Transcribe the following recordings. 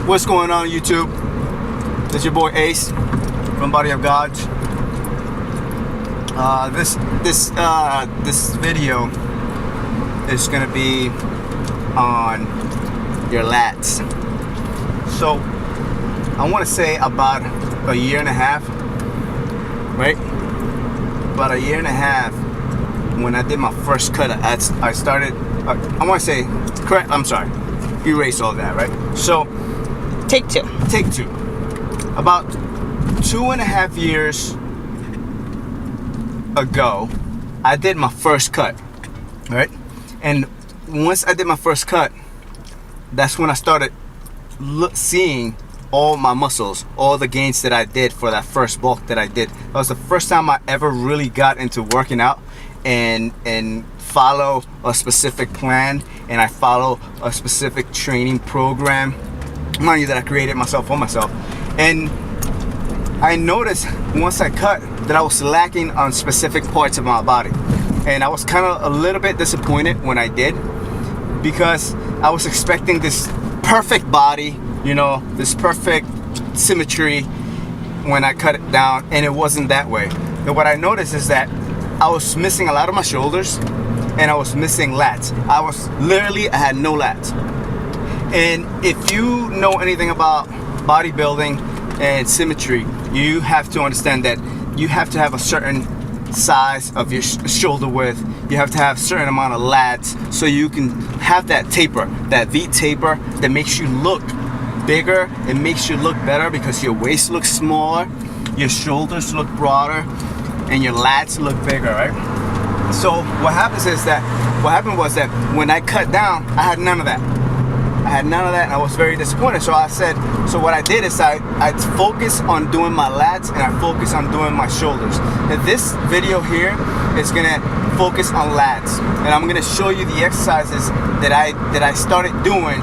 What's going on, YouTube? This is your boy Ace from Body of Gods. This video is gonna be on your lats. So I want to say about a year and a half, right? About a year and a half when I did my first cut. I started. I want to say correct. I'm sorry. Erase all that, right? So Take two. About 2.5 years ago, I did my first cut, right? And once I did my first cut, that's when I started seeing all my muscles, all the gains that I did for that first bulk that I did. That was the first time I ever really got into working out and follow a specific plan, and I follow a specific training program, mind you, that I created myself for myself. And I noticed once I cut that I was lacking on specific parts of my body, and I was kind of a little bit disappointed when I did, because I was expecting this perfect body, this perfect symmetry when I cut it down, and it wasn't that way. And what I noticed is that I was missing a lot of my shoulders, and I was missing lats. I had no lats. And if you know anything about bodybuilding and symmetry, you have to understand that you have to have a certain size of your shoulder width. You have to have a certain amount of lats so you can have that taper, that V taper that makes you look bigger. It makes you look better because your waist looks smaller, your shoulders look broader, and your lats look bigger, right? So what happened was that when I cut down, I had none of that. And I was very disappointed. So what I did is I focused on doing my lats, and I focused on doing my shoulders. And this video here is gonna focus on lats, and I'm gonna show you the exercises that I started doing,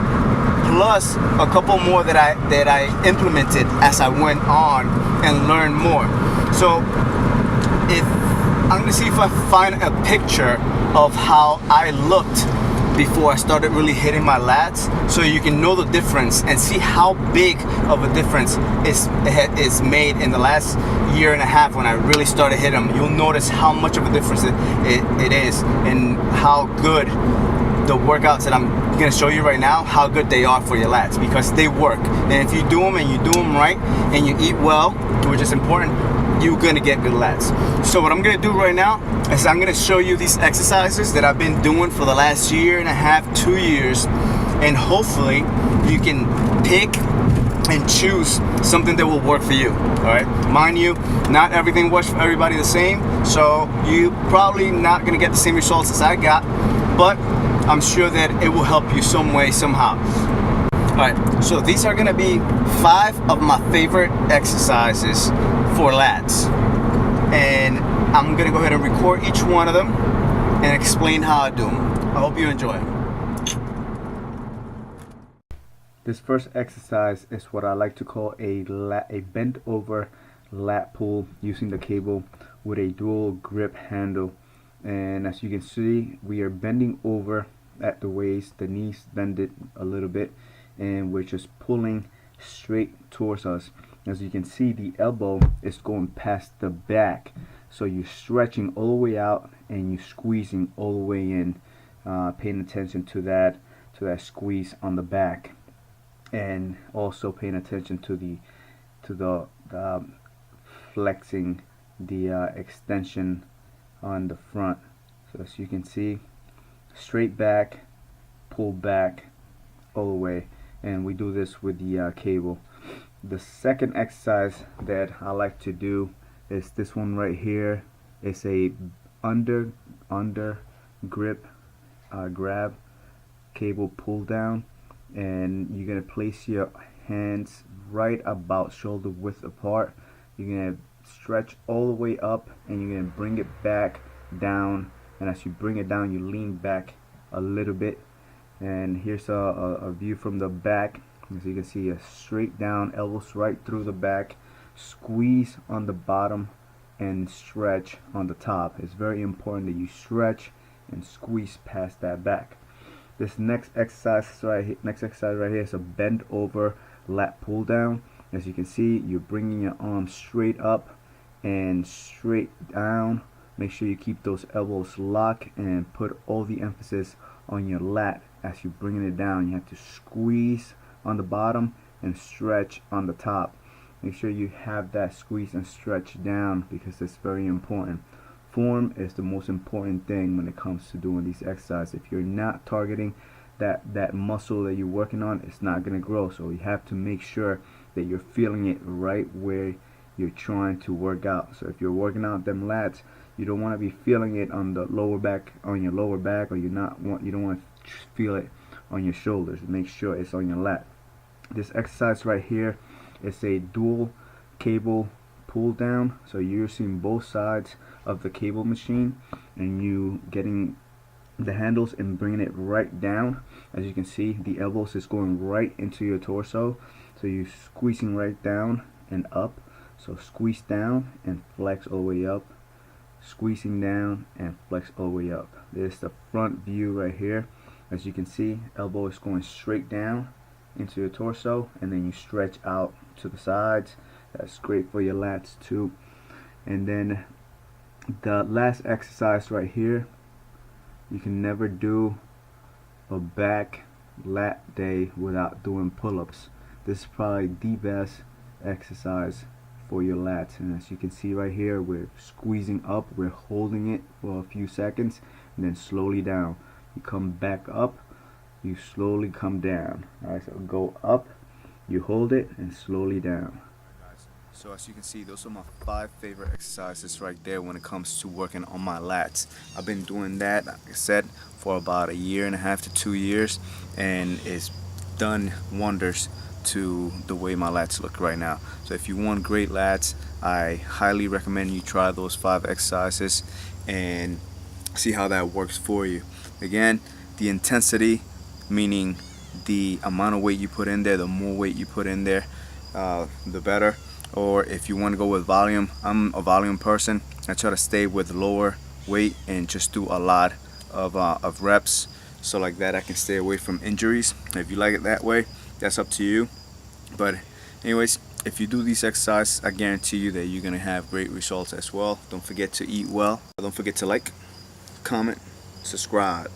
plus a couple more that I implemented as I went on and learned more. So I'm gonna see if I find a picture of how I looked before I started really hitting my lats, so you can know the difference and see how big of a difference is made in the last year and a half when I really started hitting them. You'll notice how much of a difference it is, and how good the workouts that I'm gonna show you right now, how good they are for your lats, because they work. And if you do them and you do them right and you eat well, which is important, you're gonna get good lats. So what I'm gonna do right now is I'm gonna show you these exercises that I've been doing for the last year and a half, 2 years, and hopefully you can pick and choose something that will work for you. All right, mind you, not everything works for everybody the same, so you probably not gonna get the same results as I got, but I'm sure that it will help you some way, somehow. Alright, so these are gonna be 5 of my favorite exercises for lats, and I'm gonna go ahead and record each one of them and explain how I do them. I hope you enjoy it. This first exercise is what I like to call a bent over lat pull using the cable with a dual grip handle. And as you can see, we are bending over at the waist, the knees bended a little bit, and we're just pulling straight towards us. As you can see, the elbow is going past the back, so you're stretching all the way out and you're squeezing all the way in, paying attention to that squeeze on the back, and also paying attention to the flexing, the extension on the front. So as you can see, straight back, pull back all the way, and we do this with the cable. The second exercise that I like to do is this one right here. It's a under grip grab cable pull down, and you're gonna place your hands right about shoulder width apart. You're gonna stretch all the way up, and you're gonna bring it back down, and as you bring it down, you lean back a little bit. And here's a view from the back. As you can see, a straight down, elbows right through the back, squeeze on the bottom and stretch on the top. It's very important that you stretch and squeeze past that back. This next exercise right here is a bend over lat pull down. As you can see, you're bringing your arm straight up and straight down. Make sure you keep those elbows locked and put all the emphasis on your lat as you're bringing it down. You have to squeeze on the bottom and stretch on the top. Make sure you have that squeeze and stretch down because it's very important. Form is the most important thing when it comes to doing these exercises. If you're not targeting that muscle that you're working on, it's not going to grow. So you have to make sure that you're feeling it right where you're trying to work out. So if you're working out them lats, you don't want to be feeling it on the lower back, on your lower back, or you don't want to feel it on your shoulders. Make sure it's on your lat. This exercise right here is a dual cable pull down. So you're using both sides of the cable machine and you getting the handles and bringing it right down. As you can see, the elbows is going right into your torso, so you're squeezing right down and up. So squeeze down and flex all the way up, squeezing down and flex all the way up. There's the front view right here. As you can see, elbow is going straight down into your torso, and then you stretch out to the sides. That's great for your lats too. And then the last exercise right here, you can never do a back lat day without doing pull-ups. This is probably the best exercise for your lats. And as you can see right here, we're squeezing up, we're holding it for a few seconds, and then slowly down. You come back up, you slowly come down. Alright, so go up, you hold it, and slowly down. So as you can see, those are my 5 favorite exercises right there when it comes to working on my lats. I've been doing that, like I said, for about 1.5 to 2 years, and it's done wonders to the way my lats look right now. So if you want great lats, I highly recommend you try those 5 exercises and see how that works for you. Again, the intensity, meaning the amount of weight you put in there, the more weight you put in there, the better. Or if you want to go with volume, I'm a volume person. I try to stay with lower weight and just do a lot of reps, so like that I can stay away from injuries. If you like it that way, that's up to you. But anyways, if you do these exercises, I guarantee you that you're gonna have great results as well. Don't forget to eat well. Don't forget to like, comment, subscribe.